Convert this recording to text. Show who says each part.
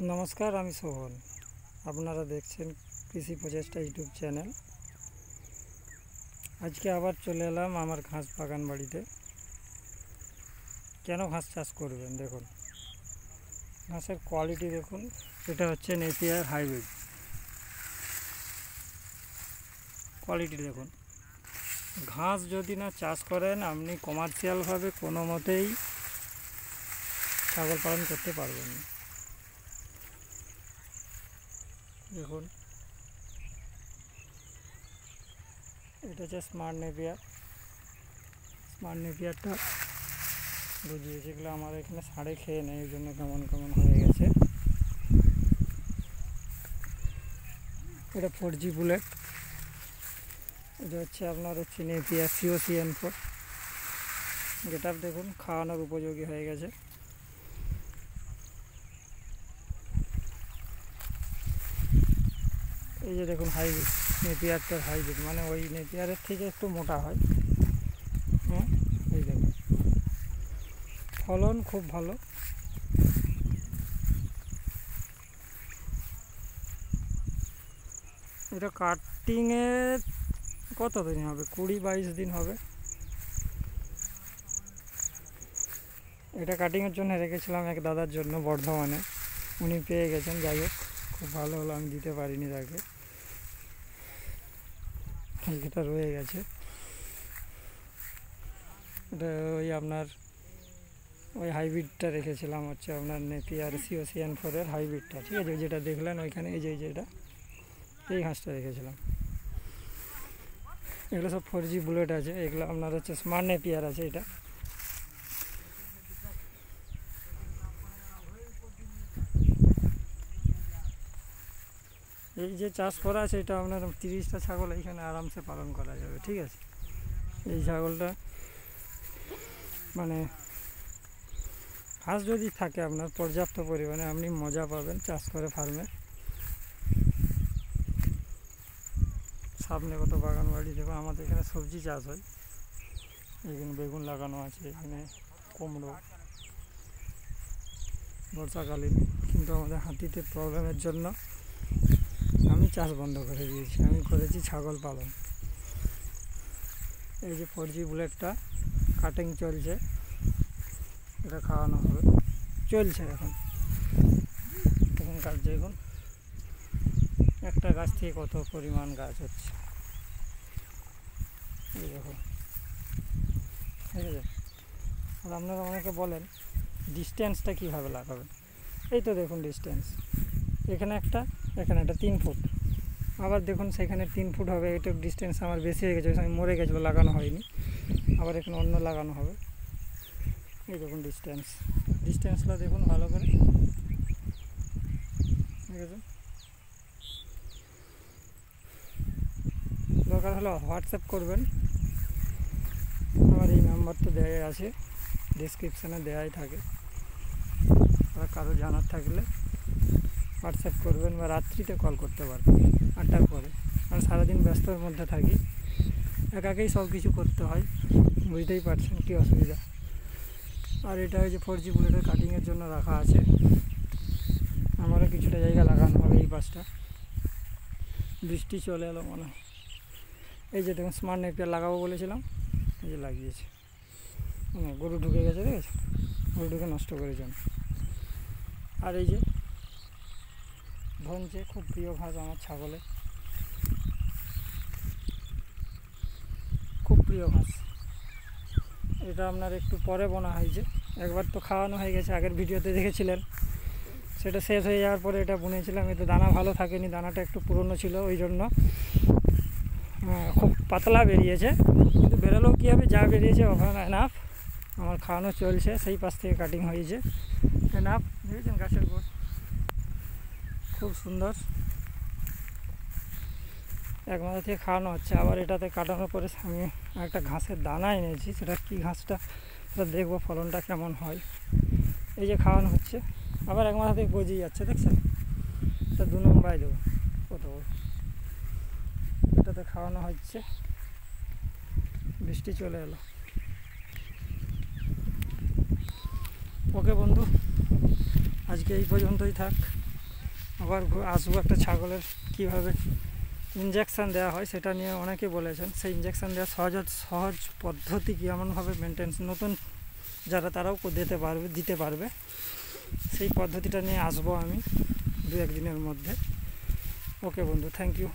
Speaker 1: নমস্কার, আমি শোভন। আপনারা দেখছেন কৃষি প্রচেষ্টা ইউটিউব চ্যানেল। আজকে আবার চলে এলাম আমার ঘাস বাগান বাড়িতে। কেন ঘাস চাষ করবেন দেখুন, ঘাসের কোয়ালিটি দেখুন। এটা হচ্ছে নেপিয়ার হাইব্রিড। কোয়ালিটি দেখুন। ঘাস যদি না চাষ করেন, আপনি কমার্শিয়ালভাবে কোনো মতেই ছাগল পালন করতে পারবেন না। দেখুন, এটা হচ্ছে স্মার্ট নেপিয়ারটা বুঝিয়ে, যেগুলো আমার এখানে সাড়ে খেয়ে নেই, এই জন্য কেমন কেমন হয়ে গেছে। এটা 4G বুলেট। এটা হচ্ছে আপনার নেপিয়ার COCN4। যেটা দেখুন খাওয়ানোর উপযোগী হয়ে গেছে। এই যে দেখুন হাইব্রিড, নেপিয়ারটার হাইব্রিড, মানে ওই নেপিয়ারের থেকে একটু মোটা হয়। এই দেখুন, ফলন খুব ভালো। এটা কাটিংয়ে কত দিন হবে? 20-22 দিন হবে। এটা কাটিংয়ের জন্য রেখেছিলাম এক দাদার জন্য বর্ধমানে, উনি পেয়ে গেছেন। যাই হোক, খুব ভালো হলো, আমি দিতে পারিনি তাকে। এটা রয়ে গেছে। এটা ওই আপনার ওই হাইব্রিডটা রেখেছিলাম, হচ্ছে আপনার নেপিয়ার COCN4-এর হাইব্রিডটা, ঠিক আছে? যেটা দেখলেন ওইখানে, এই যে যেটা, এই ঘাসটা রেখেছিলাম। এগুলো সব 4G বুলেট আছে। এগুলো আপনার হচ্ছে স্মার্ট নেপিয়ার আছে। এটা এই যে চাষ করা আছে, এটা আপনার 30টা ছাগল এইখানে আরামসে পালন করা যাবে, ঠিক আছে? এই ছাগলটা মানে ঘাস যদি থাকে আপনার পর্যাপ্ত পরিমাণে, আপনি মজা পাবেন চাষ করে ফার্মে। সামনে কত বাগান বাড়ি দেখুন। আমাদের এখানে সবজি চাষ হয়। এখানে বেগুন লাগানো আছে, এখানে কুমড়ো বর্ষাকালীন। কিন্তু আমাদের হাতিতে প্রবলেমের জন্য আমি চাষ বন্ধ করে দিয়েছি। আমি করেছি ছাগল পালন। এই যে 4G বুলেটটা কাটিং চলছে, এটা খাওয়ানো হবে, চলছে এখন কাটছে। এখন একটা গাছ থেকে কত পরিমাণ গাছ হচ্ছে, এই দেখো, ঠিক আছে? আর আপনারা অনেকে বলেন ডিস্টেন্সটা কীভাবে লাগাবেন। এই তো দেখুন ডিস্টেন্স, এখানে একটা 3 ফুট। আবার দেখুন সেখানে 3 ফুট হবে। এটা ডিস্টেন্স আমার বেশি হয়ে গেছে, আমি মরে গেছিলো, লাগানো হয়নি। আবার এখানে অন্য লাগানো হবে। এই দেখুন ডিস্টেন্সটা দেখুন ভালো করে, ঠিক আছে? দরকার হলে হোয়াটসঅ্যাপ করবেন। আমার এই নাম্বার তো দেওয়াই আছে, ডিসক্রিপশানে দেওয়াই থাকে। আর কারো জানার থাকলে হোয়াটসঅ্যাপ করবেন, বা রাত্রিতে কল করতে পারবেন 8টার পরে। আমি সারাদিন ব্যস্তর মধ্যে থাকি, একাকেই সব কিছু করতে হয়, বুঝতেই পারছেন কী অসুবিধা। আর এটা হচ্ছে 4G বুলেটের কাটিংয়ের জন্য রাখা আছে। আমারও কিছুটা জায়গা লাগানো হবে এই পাশটা। বৃষ্টি চলে এলো মনে হয়। এই যে দেখুন স্মার্ট নেপিয়ার লাগাবো বলেছিলাম, এই যে লাগিয়েছে। গরু ঢুকে গেছে, দেখেছে? গরু ঢুকে নষ্ট করেছেন। আর এই যে ধনচে, খুব প্রিয় ঘাস আমার ছাগলের, খুব প্রিয় ঘাস। এটা আপনার একটু পরে বোনা হয়েছে, একবার তো খাওয়ানো হয়ে গেছে, আগের ভিডিওতে দেখেছিলেন। সেটা শেষ হয়ে যাওয়ার পরে এটা বুনেছিলাম। এতে দানা ভালো থাকেনি, দানাটা একটু পুরনো ছিল, ওই জন্য খুব পাতলা বেরিয়েছে। কিন্তু বেরোলেও কী হবে, যা বেরিয়েছে ওখানে এনাফ। আমার খাওয়ানো চলছে, সেই পাশ থেকে কাটিং হয়েছে, এনাফ। দেখেছেন গাছের গোড় খুব সুন্দর, এক মাথা থেকে খাওয়ানো হচ্ছে। আবার এটাতে কাটানোর পরে আমি একটা ঘাসের দানা এনেছি, সেটা কী ঘাসটা সেটা দেখবো, ফলনটা কেমন হয়। এই যে খাওয়ানো হচ্ছে, আবার এক মাথা থেকে গজিয়ে যাচ্ছে, দেখছেন? এটা 2 নম্বরে দেবো, কত বড়। এটাতে খাওয়ানো হচ্ছে। বৃষ্টি চলে এলো। ওকে বন্ধু, আজকে এই পর্যন্তই থাক। আবার আসবো একটা ছাগলের কীভাবে ইনজেকশান দেওয়া হয় সেটা নিয়ে অনেকে বলেছেন। সেই ইনজেকশান দেওয়ার সহজ পদ্ধতি কেমনভাবে মেনটেন্স নতুন যারা তারাও দিতে পারবে সেই পদ্ধতিটা নিয়ে আসবো আমি 2-1 দিনের মধ্যে। ওকে বন্ধু, থ্যাংক ইউ।